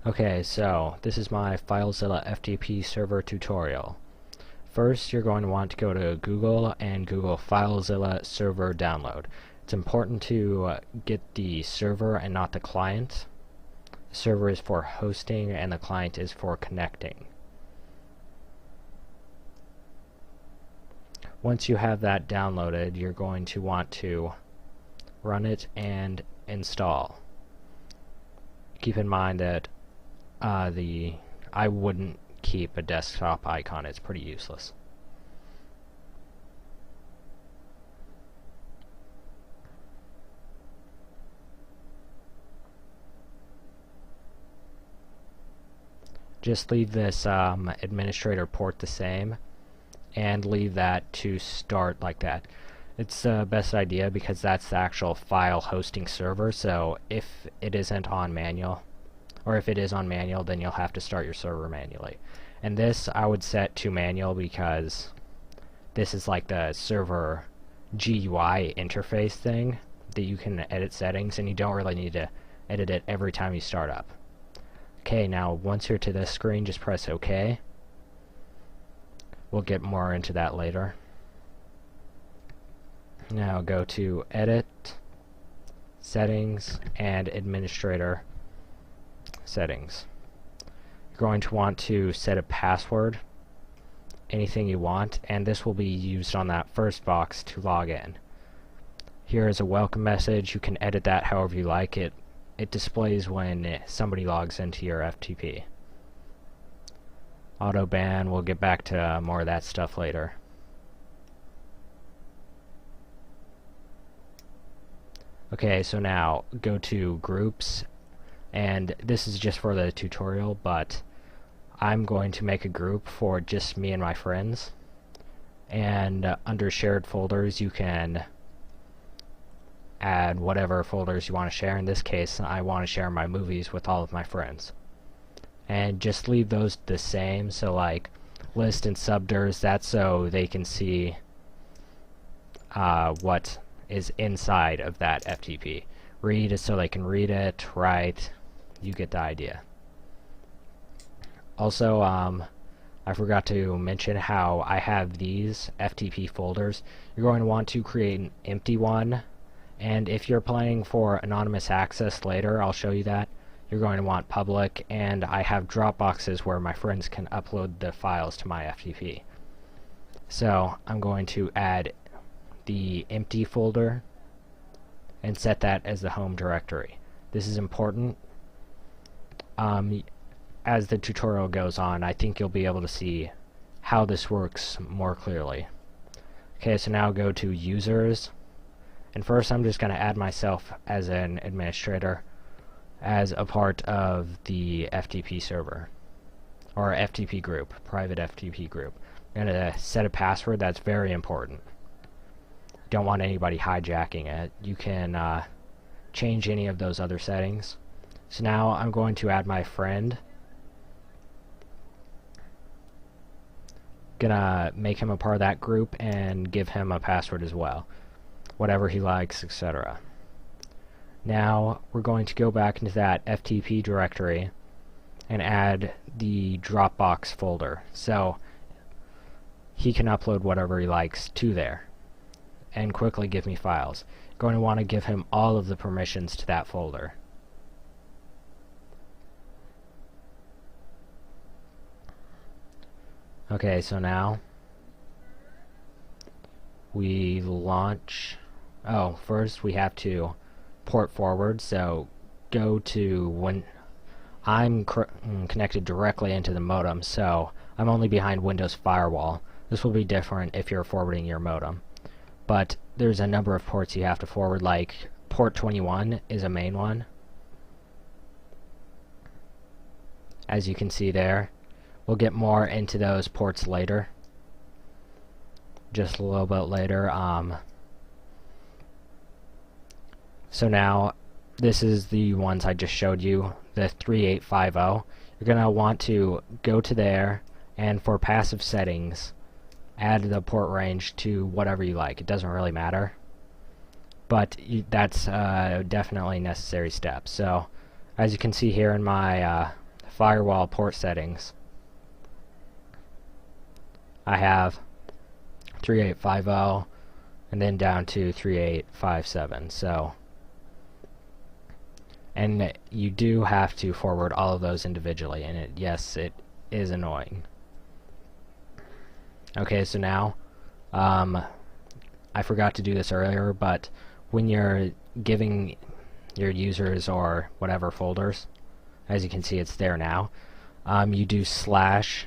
Okay, so this is my FileZilla FTP server tutorial. First, you're going to want to go to Google and Google FileZilla server download. It's important to get the server and not the client. The server is for hosting and the client is for connecting. Once you have that downloaded, you're going to want to run it and install. Keep in mind that I wouldn't keep a desktop icon, it's pretty useless. Just leave this administrator port the same and leave that to start like that. It's the best idea because that's the actual file hosting server, so if it isn't on manual, or if it is on manual, then you'll have to start your server manually. And this I would set to manual because this is like the server GUI interface thing that you can edit settings, and you don't really need to edit it every time you start up. Okay, now once you're to this screen, just press OK. We'll get more into that later. Now go to Edit, Settings, and Administrator Settings. You're going to want to set a password, anything you want, and this will be used on that first box to log in. Here is a welcome message. You can edit that however you like. It displays when somebody logs into your FTP. Auto ban, we'll get back to more of that stuff later. Okay, so now go to groups, and this is just for the tutorial, but I'm going to make a group for just me and my friends, and under shared folders you can add whatever folders you want to share. In this case, I want to share my movies with all of my friends. And just leave those the same, so like list and subdirs, that's so they can see what is inside of that FTP. Read is so they can read it, write, you get the idea. Also, I forgot to mention how I have these FTP folders. You're going to want to create an empty one, and if you're planning for anonymous access later, I'll show you that. You're going to want public, and I have drop boxes where my friends can upload the files to my FTP. So I'm going to add the empty folder and set that as the home directory. This is important. As the tutorial goes on, I think you'll be able to see how this works more clearly. Okay, so now go to users, and first I'm just going to add myself as an administrator as a part of the FTP server, or FTP group, private FTP group. I'm going to set a password. That's very important. Don't want anybody hijacking it. You can change any of those other settings. So now I'm going to add my friend. Gonna make him a part of that group and give him a password as well, whatever he likes, etc. Now we're going to go back into that FTP directory and add the Dropbox folder, so he can upload whatever he likes to there and quickly give me files. You're going to want to give him all of the permissions to that folder. Okay, so now we launch. Oh, first we have to port forward, so go to when I'm connected directly into the modem, so I'm only behind Windows Firewall. This will be different if you're forwarding your modem, but there's a number of ports you have to forward, like port 21 is a main one, as you can see there. We'll get more into those ports later, just a little bit later. So now this is the ones I just showed you, the 3850. You're going to want to go to there, and for passive settings, add the port range to whatever you like. It doesn't really matter, but that's definitely a necessary step. So as you can see here in my firewall port settings, I have 3850 and then down to 3857. So, and you do have to forward all of those individually, and yes, it is annoying. Okay, so now I forgot to do this earlier, but when you're giving your users or whatever folders, as you can see it's there now, you do slash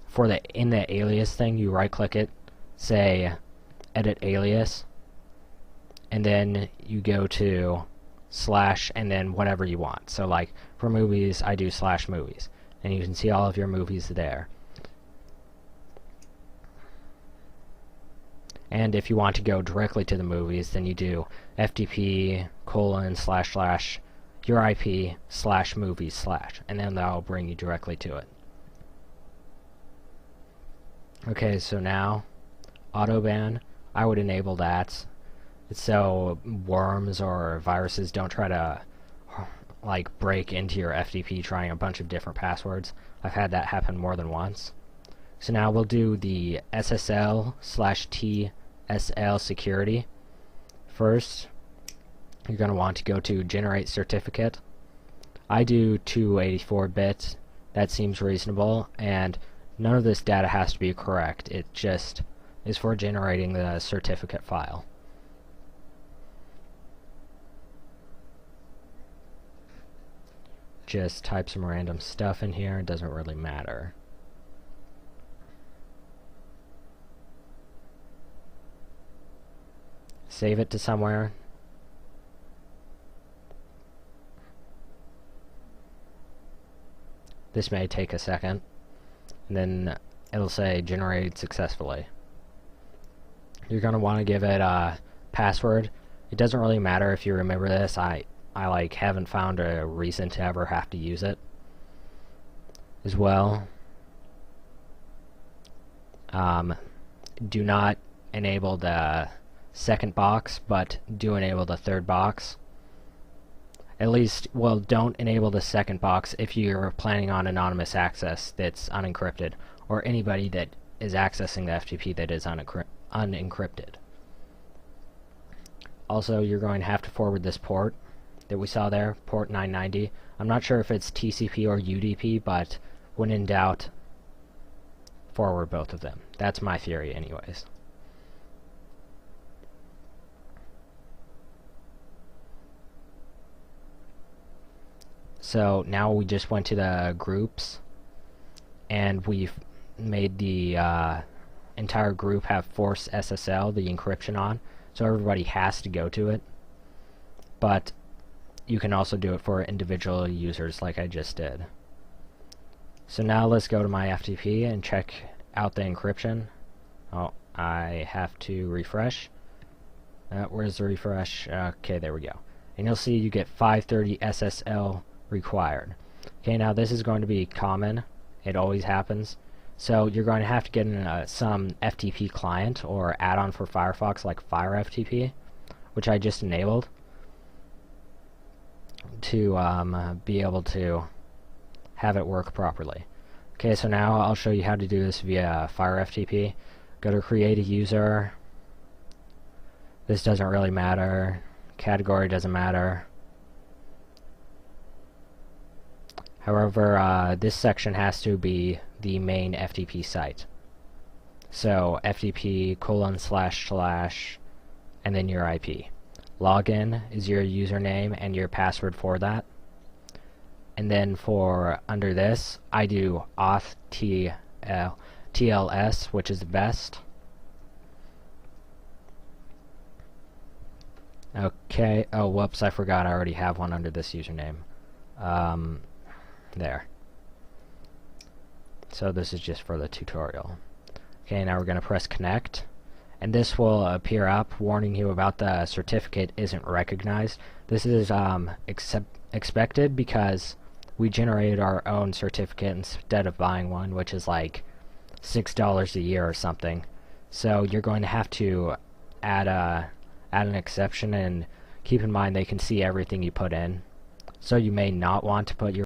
for in the alias thing. You right click it, say edit alias, and then you go to slash and then whatever you want. So like for movies, I do slash movies, and you can see all of your movies there. And if you want to go directly to the movies, then you do FTP : / your IP / movies / and then that'll bring you directly to it. Okay, so now auto ban, I would enable that. It's so worms or viruses don't try to like break into your FTP trying a bunch of different passwords. I've had that happen more than once. So now we'll do the SSL / TSL security. First, you're going to want to go to generate certificate. I do 284-bit. That seems reasonable, and none of this data has to be correct. It just is for generating the certificate file. Just type some random stuff in here. It doesn't really matter. Save it to somewhere. This may take a second, and then it'll say generated successfully. You're going to want to give it a password. It doesn't really matter if you remember this. I like haven't found a reason to ever have to use it as well. Do not enable the second box, but do enable the third box. At least, well, don't enable the second box if you're planning on anonymous access that's unencrypted, or anybody that is accessing the FTP that is unencrypted. Also, you're going to have to forward this port that we saw there, port 990. I'm not sure if it's TCP or UDP, but when in doubt, forward both of them. That's my theory anyways. So now we just went to the groups, and we've made the entire group have force SSL, the encryption on, so everybody has to go to it. But you can also do it for individual users like I just did. So now let's go to my FTP and check out the encryption. Oh, I have to refresh. Where's the refresh? Okay, there we go. And you'll see you get 530 SSL required. Okay, now this is going to be common. It always happens. So you're going to have to get in, some FTP client or add-on for Firefox like Fire FTP, which I just enabled, to be able to have it work properly. Okay, so now I'll show you how to do this via Fire FTP. Go to create a user. This doesn't really matter. Category doesn't matter. However, this section has to be the main FTP site. So FTP : / and then your IP. Login is your username and your password for that. And then for under this, I do auth TLS, which is the best. Okay, oh whoops, I forgot I already have one under this username. There. So this is just for the tutorial. Okay, now we're going to press connect, and this will appear up warning you about the certificate isn't recognized. This is expected because we generated our own certificate instead of buying one, which is like $6 a year or something. So you're going to have to add an exception, and keep in mind they can see everything you put in. So you may not want to put your